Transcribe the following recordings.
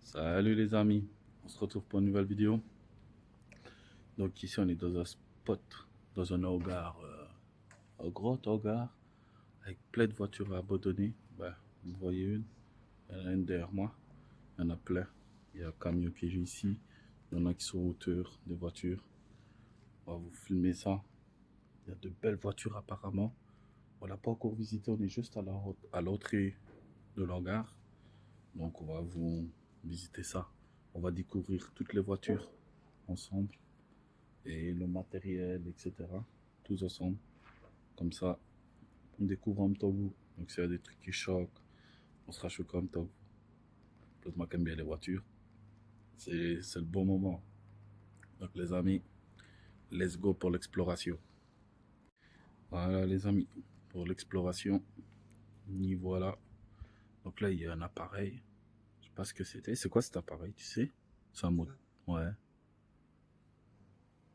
Salut les amis, on se retrouve pour une nouvelle vidéo. Donc ici on est dans un spot, dans un hangar, un grand hangar avec plein de voitures abandonnées. Ben, vous voyez une, il y en a une derrière moi, il y en a plein. Il y a un camion qui est ici, il y en a qui sont en hauteur des voitures. On va vous filmer ça. Il y a de belles voitures apparemment. On l'a pas encore visité, on est juste à l'entrée de l'hangar. Donc on va vous visiter ça. On va découvrir toutes les voitures ensemble et le matériel, etc. Tous ensemble. Comme ça, on découvre en même temps que vous. Donc s'il y a des trucs qui choquent, on sera choqué en même temps que vous. L'autre moi qui aime bien les voitures. C'est le bon moment. Donc les amis, let's go pour l'exploration. Voilà les amis, pour l'exploration. Y voilà. Donc là il y a un appareil. Je sais pas ce que c'était. C'est quoi cet appareil, tu sais? C'est un mot. Ouais.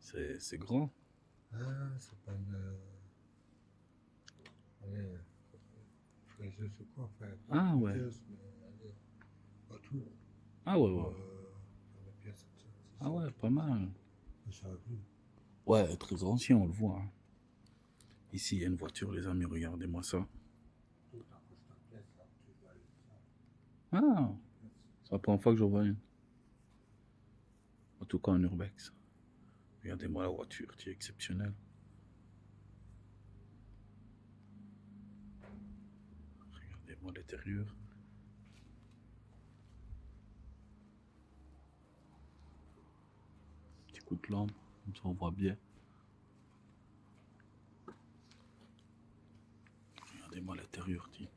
C'est grand. Ah, c'est pas une. Allez, je sais quoi, enfin, Ah ouais. pièce, mais allez, pas tout. Ah ouais, ouais. La pièce, Ah ouais, pas mal. ça a vu. Ouais, très ancien, on le voit, hein. Ici, il y a une voiture, les amis, regardez-moi ça. Tout accroche ta pièce, là, tu dois aller ça. Ah, c'est la première fois que j'en vois une. En tout cas, en urbex. Regardez-moi la voiture, qui est exceptionnelle. Regardez-moi l'intérieur. Petit coup de lampe, comme ça on voit bien. Regardez-moi l'intérieur, tiens.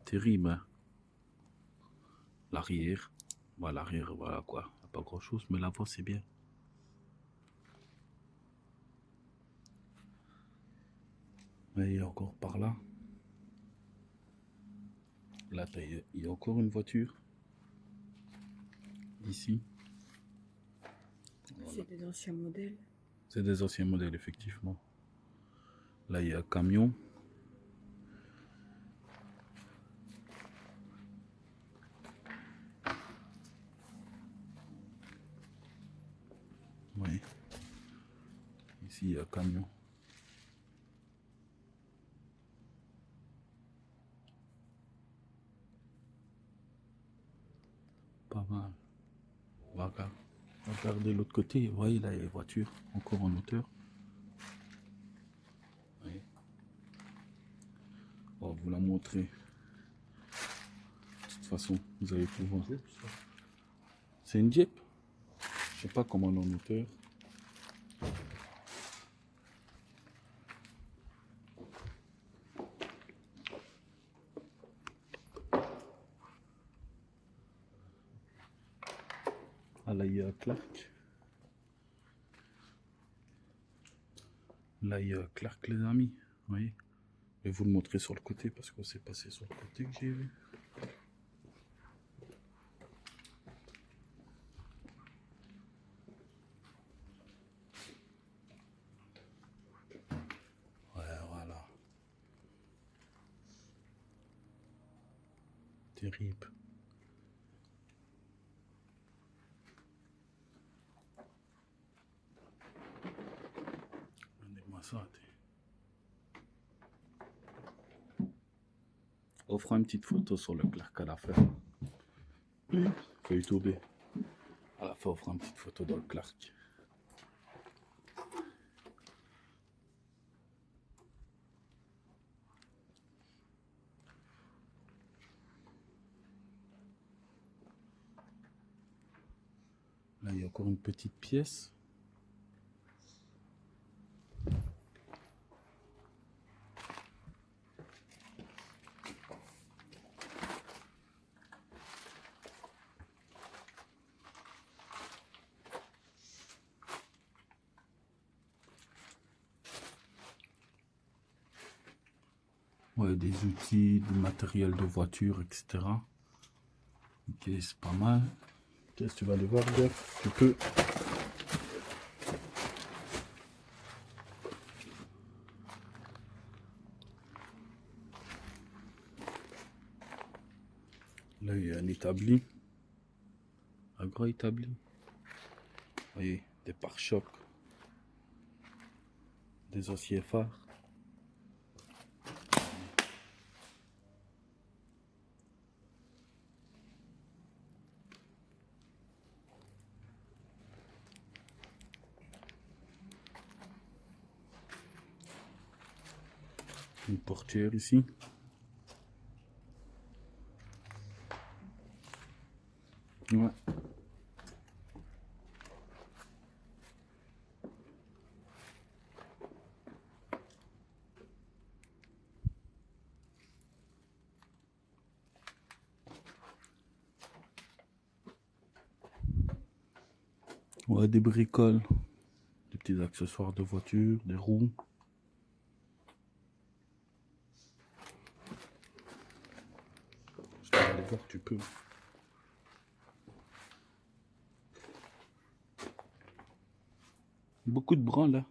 Terrible, hein. L'arrière. Bah, l'arrière, voilà quoi. Pas grand chose, mais l'avant, c'est bien. Mais il y a encore par là. Là, il y a encore une voiture. Ici. Voilà. C'est des anciens modèles. C'est des anciens modèles, effectivement. Là, il y a un camion. Oui. Ici, il y a un camion. Pas mal. Regardez l'autre côté. Vous voyez, là, il y a les voitures. Encore en hauteur. Oui. On va vous la montrer. De toute façon, vous allez pouvoir. C'est une Jeep. Je sais pas comment elle est en hauteur. Ah là, il y a Clark. Là, il y a Clark, les amis. Vous voyez. Je vais vous le montrer sur le côté parce qu'on s'est passé sur le côté que j'ai vu. Ouais, voilà. Terrible. Regardez-moi ça. On fera une petite photo sur le Clark à la fin. Faut YouTube. À la fin, on fera une petite photo dans le Clark. Là, il y a encore une petite pièce. Ouais, des outils, du matériel de voiture, etc. Ok, c'est pas mal. Qu'est-ce que tu vas aller voir, Jeff? Tu peux. Là, il y a un établi. Un gros établi. Vous voyez, des pare-chocs. Des aciers phares. Une portière ici. Ouais. Ouais, des bricoles. Des petits accessoires de voiture, des roues. Je peux aller voir, tu peux. Beaucoup de bras là.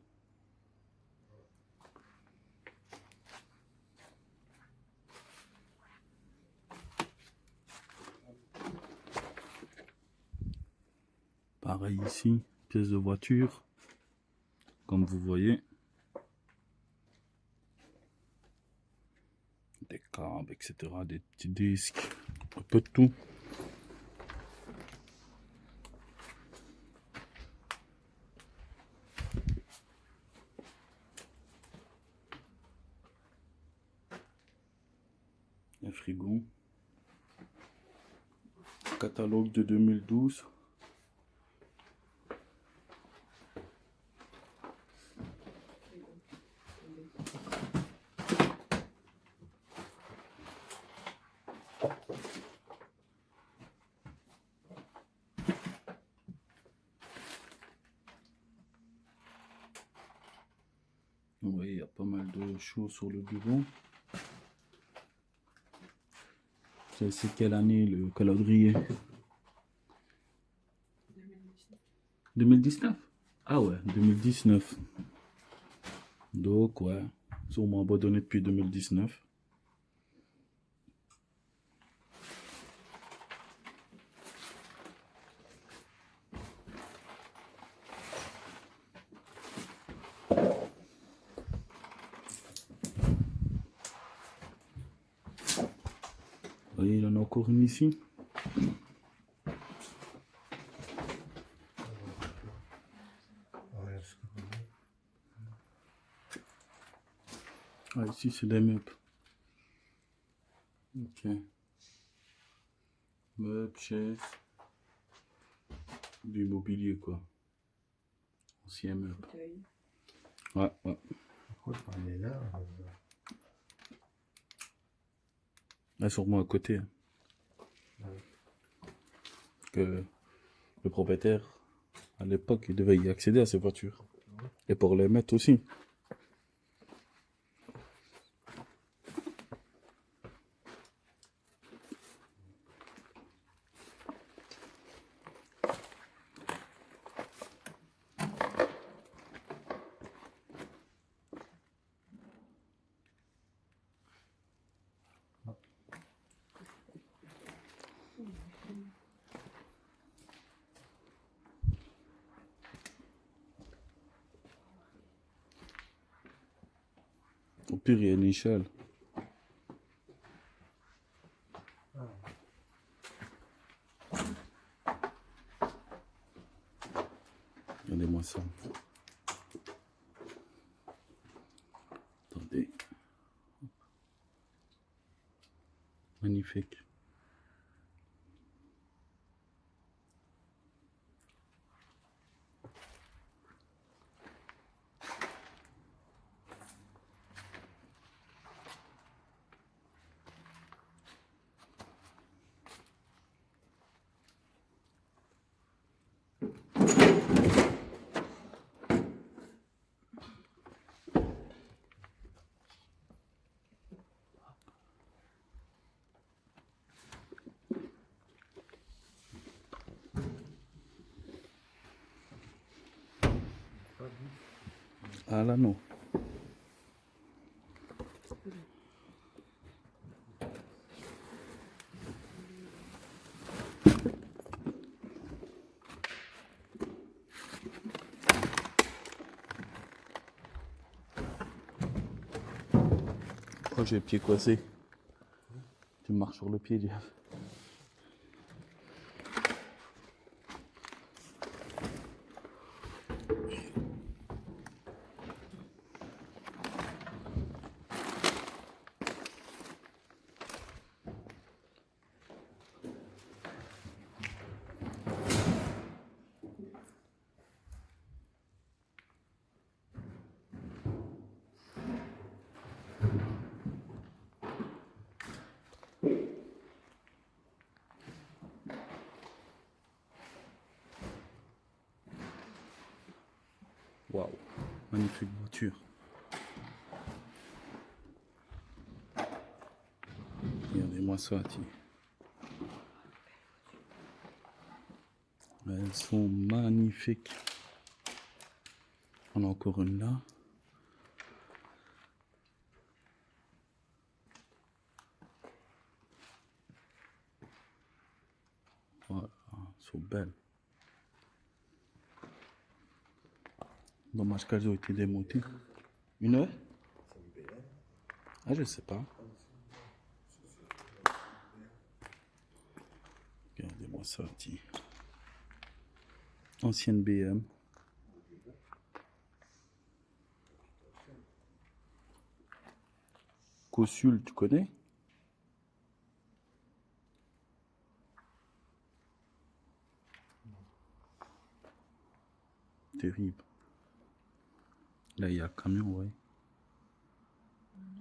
Pareil ici, pièces de voiture. Comme vous voyez. Des câbles, etc. Des petits disques. Un peu de tout. Un frigo. Catalogue de 2012. Vous voyez, il y a pas mal de choses sur le bureau. C'est quelle année le calendrier? 2019. Ah ouais, 2019. Donc ouais, sûrement abandonné depuis 2019. Vous voyez, il y en a encore une ici. Ouais, c'est comme ça. Ah, ici, c'est des meubles. Ok. Meubles, chaises. Du mobilier, quoi. Ancien meuble. Fauteuil. Ouais, ouais. Pourquoi on est là Là, sûrement à côté. Hein. Ouais. Que le propriétaire, à l'époque, il devait y accéder à ces voitures. Et pour les mettre aussi. Au pire, il y a une échelle. Regardez-moi ça. Attendez. Magnifique. Ah là, non. Oh, j'ai le pied coincé. Tu marches sur le pied, Jeff. Waouh, magnifique voiture. Regardez-moi ça, tiens. Elles sont magnifiques. On a encore une là. Voilà, elles sont belles. Dommage qu'elles ont été démontées. Une heure? Ah, je sais pas. Regardez-moi ça, tiens. Ancienne BM. Cossul, tu connais? Terrible. Là, il y a un camion, ouais.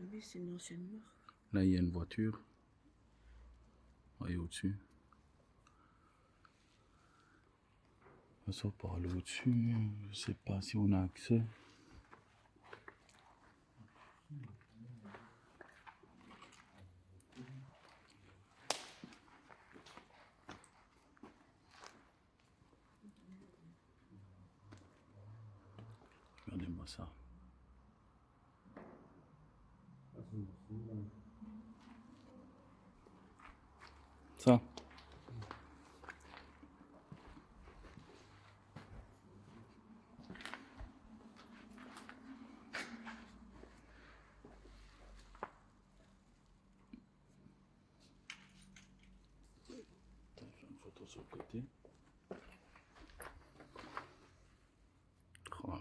Oui, c'est une ancienne marque. Là, il y a une voiture. Voyez au-dessus. Ça, par là au-dessus, je sais pas si on a accès. Regardez-moi ça. Ça. Attends, je fais une photo sur le côté. Oh.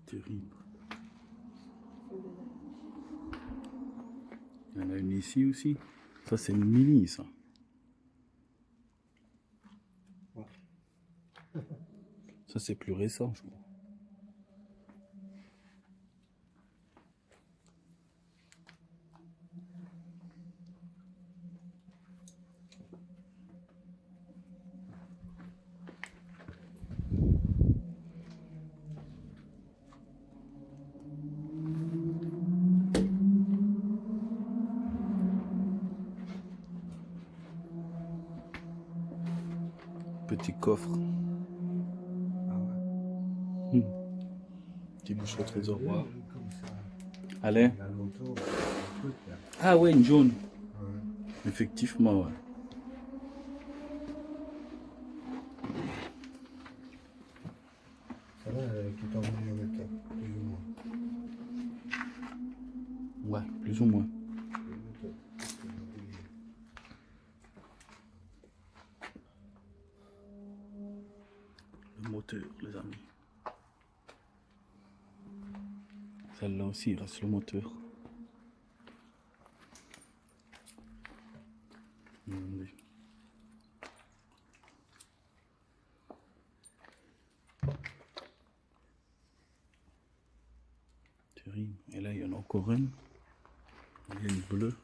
Terrible. Il y en a une ici aussi. Ça, c'est une mini, ça. Ça, c'est plus récent, je crois. Petit coffre. Ah ouais. Petit bouche au trésor. Ouais, Wow. comme ça. Allez. Il y a longtemps, un truc là. Ah ouais, une jaune. Ouais. Effectivement, ouais. Ça va, qui est en meilleur état, plus ou moins. Ouais, plus ou moins. Le moteur, les amis. Celle-là aussi, il reste le moteur. Regardez. Terrible. Et là, il y en a encore une. Il y a une bleue.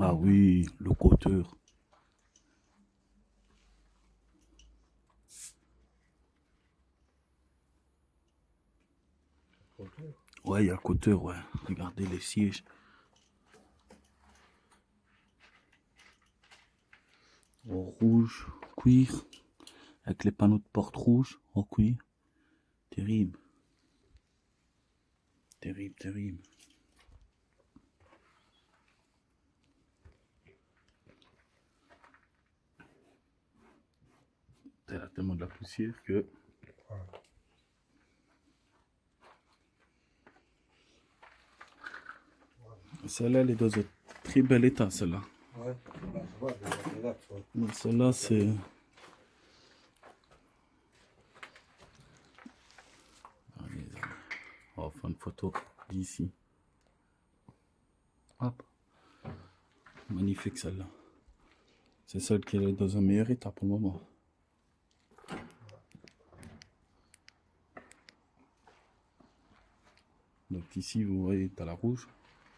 Ah oui, le coteur. Contour. Ouais, il y a le côteur, ouais. Regardez les sièges. En rouge, cuir. Avec les panneaux de porte rouge en cuir. Terrible. Terrible, terrible. Il y a tellement de la poussière que... Ouais. Celle-là, elle est dans un très bel état, celle-là. Ouais, là, je vois, là, tu vois. Mais celle-là, c'est... Allez, les amis. On va faire une photo d'ici. Hop. Magnifique, celle-là. C'est celle qui est dans un meilleur état pour le moment. Donc ici, vous voyez, tu as la rouge.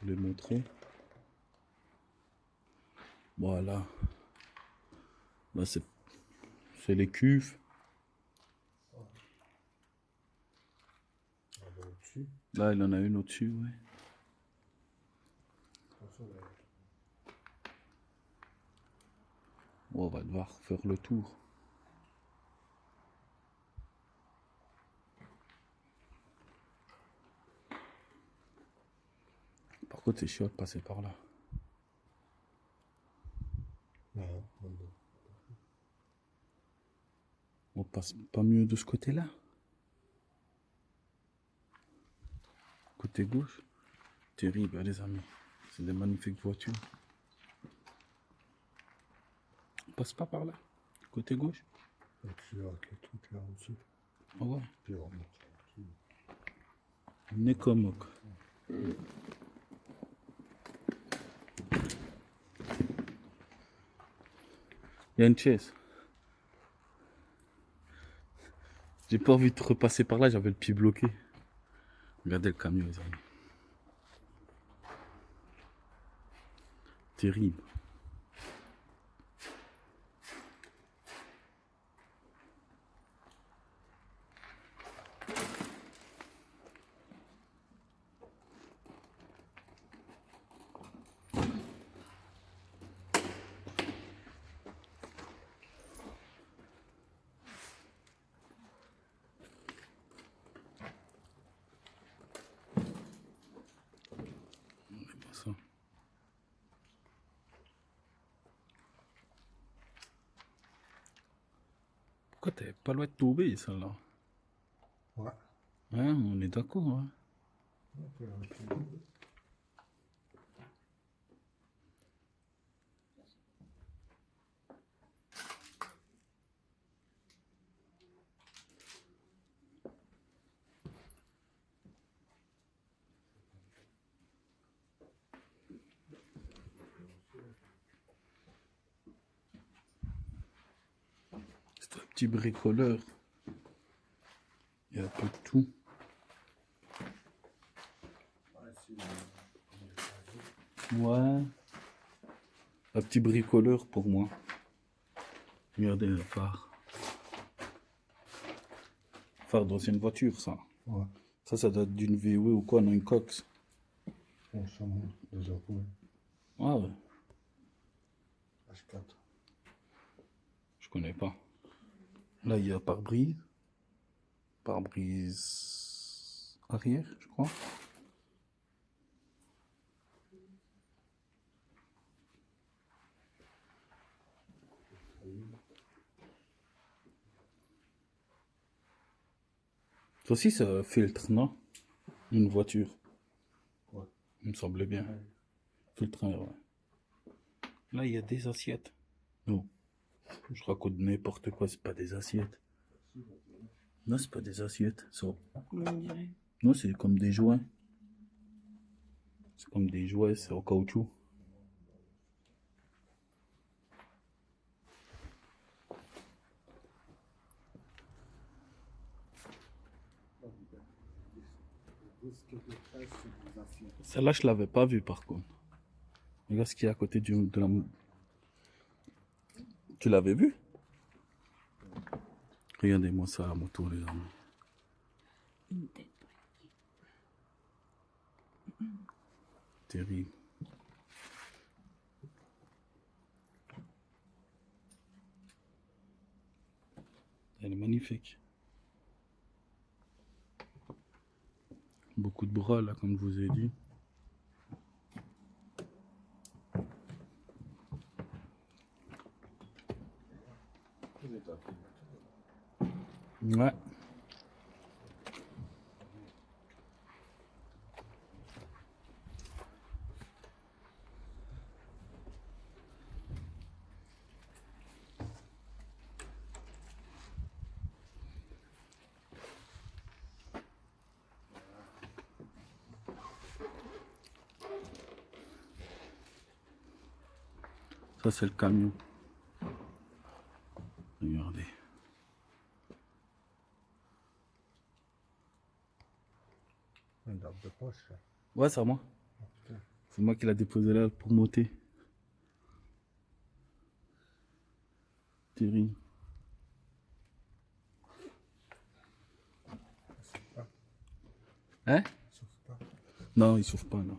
Je vais montrer. Voilà. Là, c'est les cuves. Ah, ben, au-dessus. Là, il en a une au-dessus, ouais. Attention, là. Bon, on va devoir faire le tour. Par contre, c'est chiant de passer par là. Non, non, non. On passe pas mieux de ce côté-là. Côté gauche. Terrible, hein, les amis. C'est des magnifiques voitures. On passe pas par là. Côté gauche. Au-dessus, avec le truc là au-dessus. Ah ouais. Puis on remonte au-dessus. Nekomok. Il y a une chaise. J'ai pas envie de repasser par là, j'avais le pied bloqué. Regardez le camion, les amis. Terrible. Ça. Pourquoi t'es pas loin de tomber, celle-là? Ouais. Hein, on est d'accord, hein? Ok, ok. C'est un petit bricoleur. Il y a un peu de tout. Ouais, c'est Ouais. Un petit bricoleur pour moi. Regardez le phare. Phare d'ancienne voiture, ça. ouais. Ça date d'une VW ou quoi, non, une Cox. On s'en monte, 2 heures pour Ah ouais, H4. je connais pas. Là, il y a pare-brise. Pare-brise arrière, je crois. Ça aussi, c'est un filtre, non? Une voiture. Ouais. Il me semblait bien. Ouais. Filtre, ouais. Là, il y a des assiettes. Non. Je raconte n'importe quoi, c'est pas des assiettes. Non, c'est pas des assiettes. Comment on dirait? Non, c'est comme des jouets. C'est comme des jouets, c'est en caoutchouc. Celle-là, je l'avais pas vue par contre. Regarde ce qu'il y a à côté de la... Tu l'avais vu? Regardez-moi ça à la moto, les amis. Une tête. Terrible. Elle est magnifique. Beaucoup de bras là, comme je vous ai dit. Ouais. Ça c'est le camion. Regardez. Un dame de poche, ça. Ouais, c'est à moi. Ah, putain. C'est moi qui l'a déposé là pour monter. Terrible. Ça souffle pas. Hein? Ça souffle pas. Non, il souffre pas, non.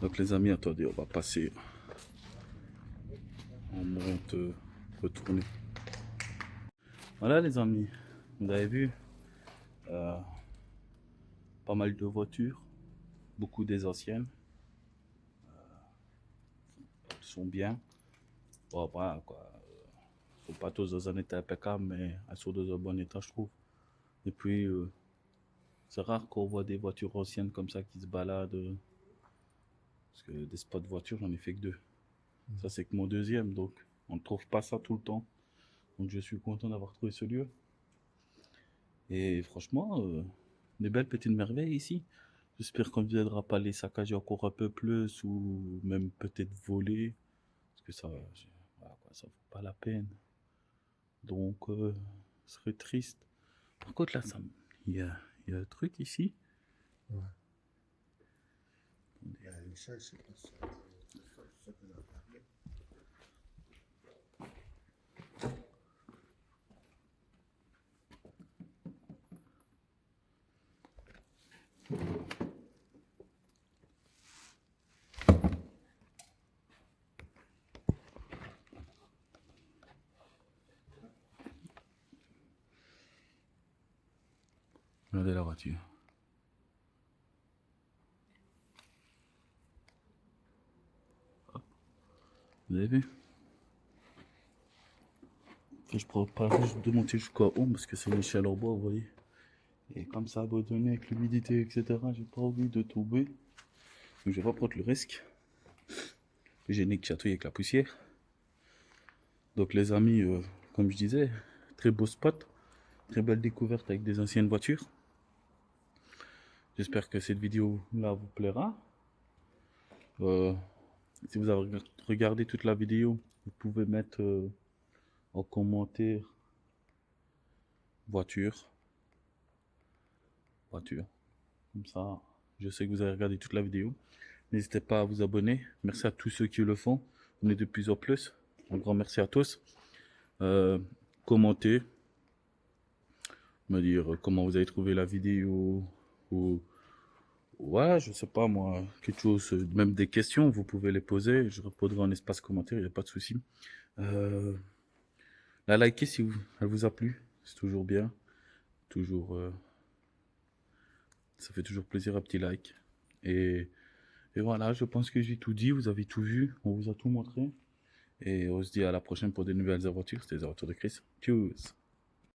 Donc les amis, attendez, on va passer. On monte, retourner. Voilà les amis, vous avez vu, pas mal de voitures, beaucoup des anciennes. Elles sont bien. Bon après, quoi, sont pas tous dans un état impeccable, mais elles sont dans un bon état, je trouve. Et puis, c'est rare qu'on voit des voitures anciennes comme ça qui se baladent. Parce que des spots de voitures, j'en ai fait que 2. Ça, c'est que mon deuxième, donc on ne trouve pas ça tout le temps. Donc je suis content d'avoir trouvé ce lieu. Et franchement, des belles petites merveilles ici. J'espère qu'on ne viendra pas les saccager encore un peu plus ou même peut-être voler. Parce que ça, voilà quoi, ça vaut pas la peine. Donc, ce serait triste. Par contre, là, il y a un truc ici. Ouais. Il y a une chaise, c'est pas ça. C'est ça qu'on a parlé. Regardez la voiture. Hop. Vous avez vu? Je prépare juste de monter jusqu'à haut parce que c'est une échelle en bois, vous voyez. Et comme ça, abandonné avec l'humidité, etc., j'ai pas envie de tomber. Donc je vais pas prendre le risque. J'ai niqué chatouille avec la poussière. Donc les amis, comme je disais, très beau spot. Très belle découverte avec des anciennes voitures. J'espère que cette vidéo là vous plaira. Si vous avez regardé toute la vidéo, vous pouvez mettre en commentaire voiture. Comme ça, je sais que vous avez regardé toute la vidéo. N'hésitez pas à vous abonner. Merci à tous ceux qui le font. On est de plus en plus. Un grand merci à tous. Commentez. Me dire comment vous avez trouvé la vidéo. Ou ouais, je sais pas moi, quelque chose, même des questions, vous pouvez les poser. Je répondrai en espace commentaire, il n'y a pas de souci. La liker si elle vous a plu. C'est toujours bien. Toujours. Ça fait toujours plaisir un petit like. Et voilà, je pense que j'ai tout dit, vous avez tout vu, on vous a tout montré. Et on se dit à la prochaine pour de nouvelles aventures. C'était les aventures de Chris. Tchuss!